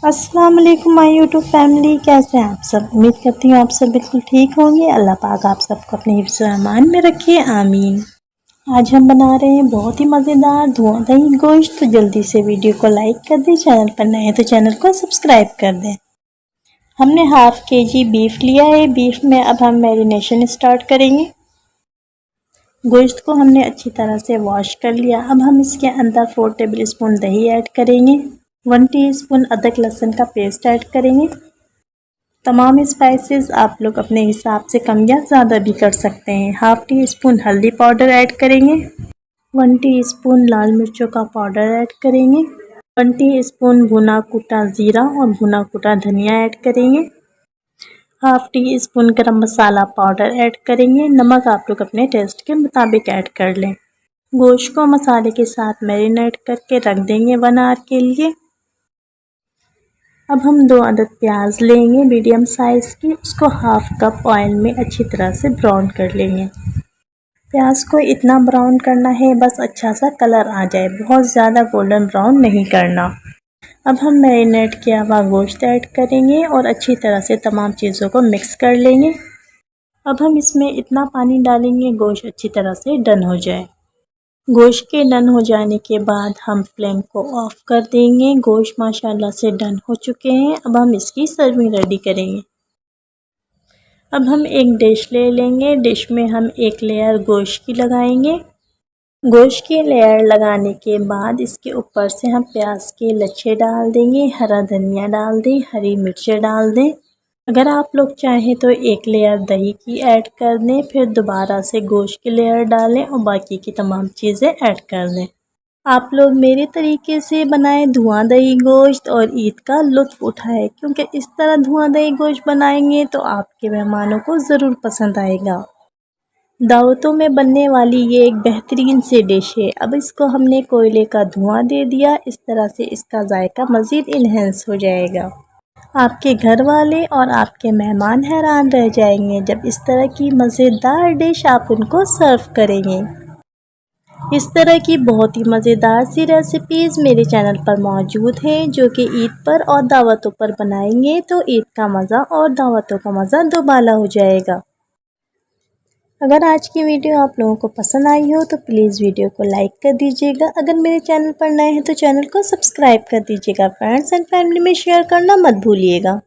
अस्सलाम वालेकुम my YouTube family, कैसे हैं आप सब। उम्मीद करती हूँ आप सब बिल्कुल ठीक होंगे। अल्लाह पाक आप सबको अपने हिफ्ज़ व अमान में रखिए, आमीन। आज हम बना रहे हैं बहुत ही मज़ेदार धुआंधार गोश्त। तो जल्दी से वीडियो को लाइक कर दें, चैनल पर नए हैं तो चैनल को सब्सक्राइब कर दें। हमने हाफ़ केजी बीफ लिया है। बीफ में अब हम मैरिनेशन स्टार्ट करेंगे। गोश्त को हमने अच्छी तरह से वॉश कर लिया। अब हम इसके अंदर 4 टेबल स्पून दही ऐड करेंगे। 1 टीस्पून अदरक लहसुन का पेस्ट ऐड करेंगे। तमाम स्पाइसेस आप लोग अपने हिसाब से कम या ज़्यादा भी कर सकते हैं। हाफ़ टी स्पून हल्दी पाउडर ऐड करेंगे। 1 टीस्पून लाल मिर्चों का पाउडर ऐड करेंगे। 1 टीस्पून भुना कुटा ज़ीरा और भुना कुटा धनिया ऐड करेंगे। हाफ़ टी स्पून गरम मसाला पाउडर ऐड करेंगे। नमक आप लोग अपने टेस्ट के मुताबिक ऐड कर लें। गोश्त को मसाले के साथ मैरिनेट करके रख देंगे 1 आवर के लिए। अब हम 2 अदद प्याज लेंगे मीडियम साइज़ की, उसको हाफ़ कप ऑयल में अच्छी तरह से ब्राउन कर लेंगे। प्याज को इतना ब्राउन करना है बस अच्छा सा कलर आ जाए, बहुत ज़्यादा गोल्डन ब्राउन नहीं करना। अब हम मैरिनेट किया हुआ गोश्त ऐड करेंगे और अच्छी तरह से तमाम चीज़ों को मिक्स कर लेंगे। अब हम इसमें इतना पानी डालेंगे गोश्त अच्छी तरह से डन हो जाए। गोश्त के डन हो जाने के बाद हम फ्लेम को ऑफ कर देंगे। गोश्त माशाल्लाह से डन हो चुके हैं। अब हम इसकी सर्विंग रेडी करेंगे। अब हम एक डिश ले लेंगे। डिश में हम एक लेयर गोश्त की लगाएंगे। गोश्त की लेयर लगाने के बाद इसके ऊपर से हम प्याज के लच्छे डाल देंगे, हरा धनिया डाल दें, हरी मिर्चें डाल दें। अगर आप लोग चाहें तो एक लेयर दही की ऐड कर दें, फिर दोबारा से गोश्त की लेयर डालें और बाकी की तमाम चीज़ें ऐड कर दें। आप लोग मेरे तरीके से बनाएं धुआंधार गोश्त और ईद का लुत्फ़ उठाएं, क्योंकि इस तरह धुआंधार गोश्त बनाएंगे तो आपके मेहमानों को ज़रूर पसंद आएगा। दावतों में बनने वाली ये एक बेहतरीन सी डिश है। अब इसको हमने कोयले का धुआं दे दिया, इस तरह से इसका जायका मज़ीद इन्हेंस हो जाएगा। आपके घर वाले और आपके मेहमान हैरान रह जाएंगे जब इस तरह की मज़ेदार डिश आप उनको सर्व करेंगे। इस तरह की बहुत ही मज़ेदार सी रेसिपीज़ मेरे चैनल पर मौजूद हैं, जो कि ईद पर और दावतों पर बनाएंगे तो ईद का मज़ा और दावतों का मज़ा दोबाला हो जाएगा। अगर आज की वीडियो आप लोगों को पसंद आई हो तो प्लीज़ वीडियो को लाइक कर दीजिएगा। अगर मेरे चैनल पर नए हैं तो चैनल को सब्सक्राइब कर दीजिएगा। फ्रेंड्स एंड फैमिली में शेयर करना मत भूलिएगा।